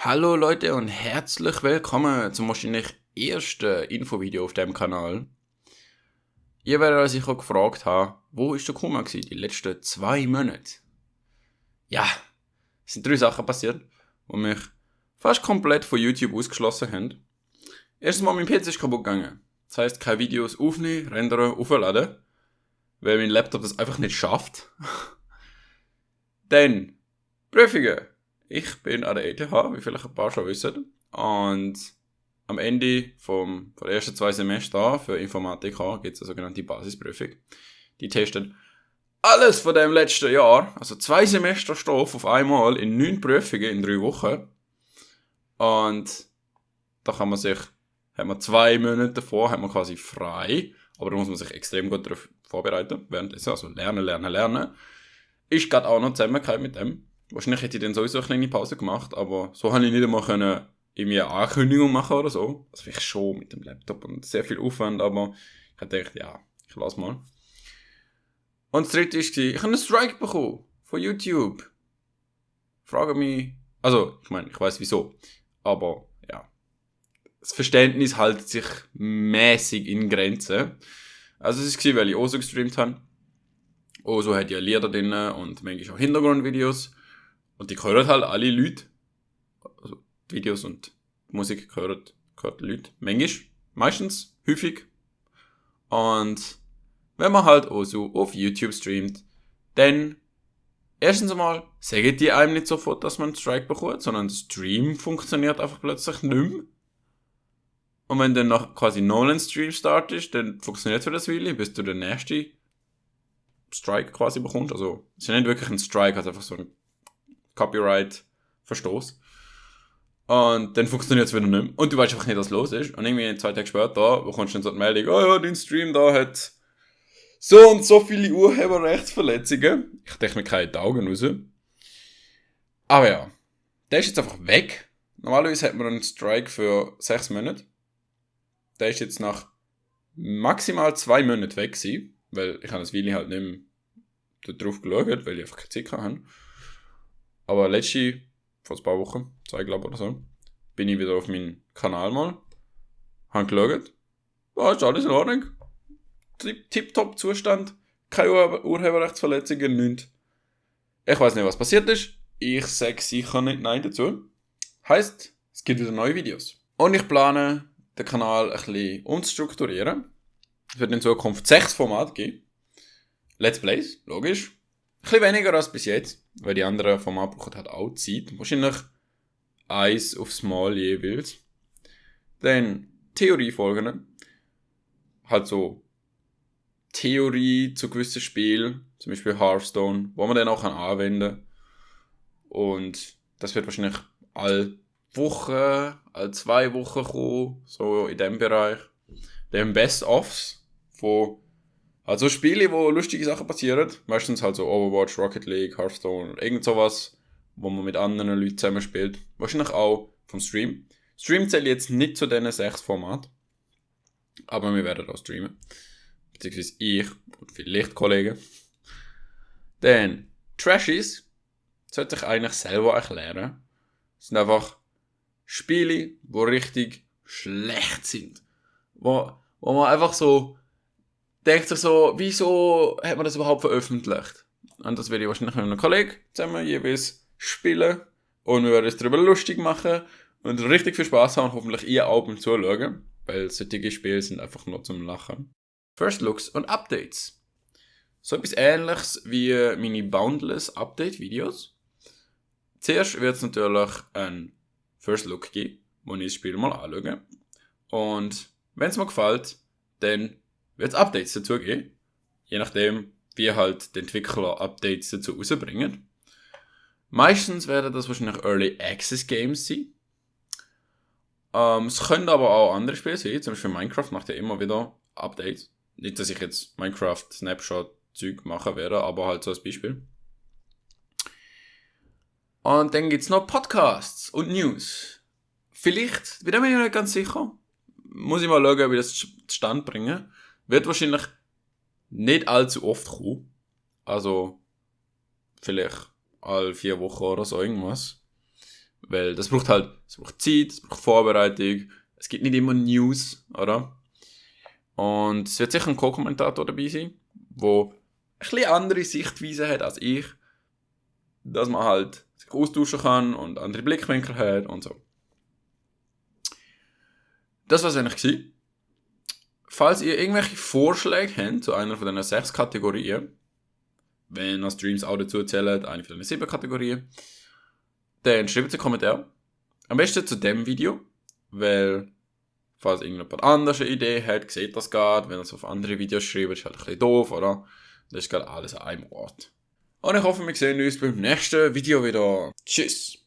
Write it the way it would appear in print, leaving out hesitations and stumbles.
Hallo Leute und herzlich willkommen zum wahrscheinlich ersten Infovideo auf dem Kanal. Ihr werdet euch sicher gefragt haben, wo ist der Kuma gewesen, die letzten 2 Monate? Ja, es sind 3 Sachen passiert, die mich fast komplett von YouTube ausgeschlossen haben. Erstens mal, mein PC ist kaputt gegangen. Das heisst, keine Videos aufnehmen, rendern, aufladen, weil mein Laptop das einfach nicht schafft. Dann, Prüfungen. Ich bin an der ETH, wie vielleicht ein paar schon wissen. Und am Ende der ersten 2 Semester für Informatik gibt es eine sogenannte Basisprüfung. Die testet alles von dem letzten Jahr, also 2 Semester Stoff auf einmal in 9 Prüfungen in 3 Wochen. Und da hat man 2 Monate davor, hat man quasi frei. Aber da muss man sich extrem gut darauf vorbereiten, währenddessen, also lernen. Ist gerade auch noch zusammengekommen mit dem. Wahrscheinlich hätte ich dann sowieso eine kleine Pause gemacht, aber so habe ich nicht einmal irgendwie eine Ankündigung machen oder so. Das vielleicht schon mit dem Laptop und sehr viel Aufwand, aber ich habe gedacht, ja, ich lasse mal. Und das dritte war, ich habe einen Strike bekommen von YouTube. Frage mich, also, ich meine, ich weiss wieso, aber ja. Das Verständnis hält sich mäßig in Grenzen. Also es war, weil ich Osu gestreamt habe. Osu hat ja Lieder drin und manchmal auch Hintergrundvideos. Und die hören halt alle Leute. Also Videos und Musik hören Leute. Manchmal, meistens, häufig. Und wenn man halt auch so auf YouTube streamt, dann erstens einmal sagen die einem nicht sofort, dass man einen Strike bekommt, sondern der Stream funktioniert einfach plötzlich nicht mehr. Und wenn dann noch quasi ein Stream startest, dann funktioniert es für das Weile, bis du den nächsten Strike quasi bekommst. Also es ist ja nicht wirklich ein Strike, also einfach so ein Copyright-Verstoß. Und dann funktioniert es wieder nicht mehr. Und du weißt einfach nicht, was los ist. Und irgendwie 2 Tage später bekommst du dann so die Meldung, oh ja, dein Stream da hat so und so viele Urheberrechtsverletzungen. Ich denke mir keine Augen raus. Aber ja, der ist jetzt einfach weg. Normalerweise hat man einen Strike für 6 Monate. Der ist jetzt nach maximal 2 Monaten weg gewesen. Weil ich habe das Weile halt nicht mehr drauf geschaut, weil ich einfach keine Zeit hatte. Aber vor ein paar Wochen, 2 glaube ich oder so, bin ich wieder auf meinen Kanal mal, habe geschaut, ist alles in Ordnung, tipptopp Zustand, keine Urheberrechtsverletzungen, nichts. Ich weiß nicht, was passiert ist, ich sage sicher nicht Nein dazu. Heisst, es gibt wieder neue Videos. Und ich plane, den Kanal ein bisschen umzustrukturieren. Es wird in Zukunft 6 Formate geben. Let's Plays, logisch. Ein bisschen weniger als bis jetzt, weil die anderen Formate brauchen halt auch Zeit. Wahrscheinlich 1 aufs Mal jeweils. Dann Theoriefolgen. Halt so Theorie zu gewissen Spielen, zum Beispiel Hearthstone, wo man dann auch anwenden kann. Und das wird wahrscheinlich alle 2 Wochen kommen, so in dem Bereich. Dann Best-ofs von also Spiele, wo lustige Sachen passieren. Meistens halt so Overwatch, Rocket League, Hearthstone oder irgend sowas, wo man mit anderen Leuten zusammen spielt. Wahrscheinlich auch vom Stream. Stream zählt jetzt nicht zu diesen 6 Formaten. Aber wir werden auch streamen. Beziehungsweise ich und vielleicht Kollegen. Dann Trashies. Sollte ich eigentlich selber erklären. Das sind einfach Spiele, die richtig schlecht sind. Wo man einfach so denkt sich so, wieso hat man das überhaupt veröffentlicht? Und das werde ich wahrscheinlich mit einem Kollegen zusammen jeweils spielen. Und wir werden uns darüber lustig machen und richtig viel Spaß haben und hoffentlich ihr auch beim Zuschauen. Weil solche Spiele sind einfach nur zum Lachen. First Looks und Updates. So etwas ähnliches wie meine Boundless Update-Videos. Zuerst wird es natürlich ein First Look geben, wo ich das Spiel mal anschaue. Und wenn es mir gefällt, dann wird es Updates dazu geben. Je nachdem, wie halt die Entwickler Updates dazu rausbringen. Meistens werden das wahrscheinlich Early Access Games sein. Es können aber auch andere Spiele sein. Zum Beispiel Minecraft macht ja immer wieder Updates. Nicht, dass ich jetzt Minecraft Snapshot-Zeug machen werde, aber halt so als Beispiel. Und dann gibt es noch Podcasts und News. Vielleicht, bin ich mir nicht ganz sicher. Muss ich mal schauen, ob ich das zustande bringe. Wird wahrscheinlich nicht allzu oft kommen. Also, vielleicht alle 4 Wochen oder so irgendwas. Weil es braucht Zeit, es braucht Vorbereitung, es gibt nicht immer News, oder? Und es wird sicher ein Co-Kommentator dabei sein, der ein bisschen andere Sichtweise hat als ich, dass man halt sich austauschen kann und andere Blickwinkel hat und so. Das war es eigentlich gewesen. Falls ihr irgendwelche Vorschläge habt zu einer von diesen 6 Kategorien, wenn ihr Streams auch dazu zählt, eine von diesen 7 Kategorien, dann schreibt es in den Kommentaren. Am besten zu dem Video, weil falls irgendjemand anders eine Idee hat, sieht das gerade. Wenn ihr es auf andere Videos schreibt, ist halt ein bisschen doof, oder? Das ist gerade alles an einem Ort. Und ich hoffe, wir sehen uns beim nächsten Video wieder. Tschüss!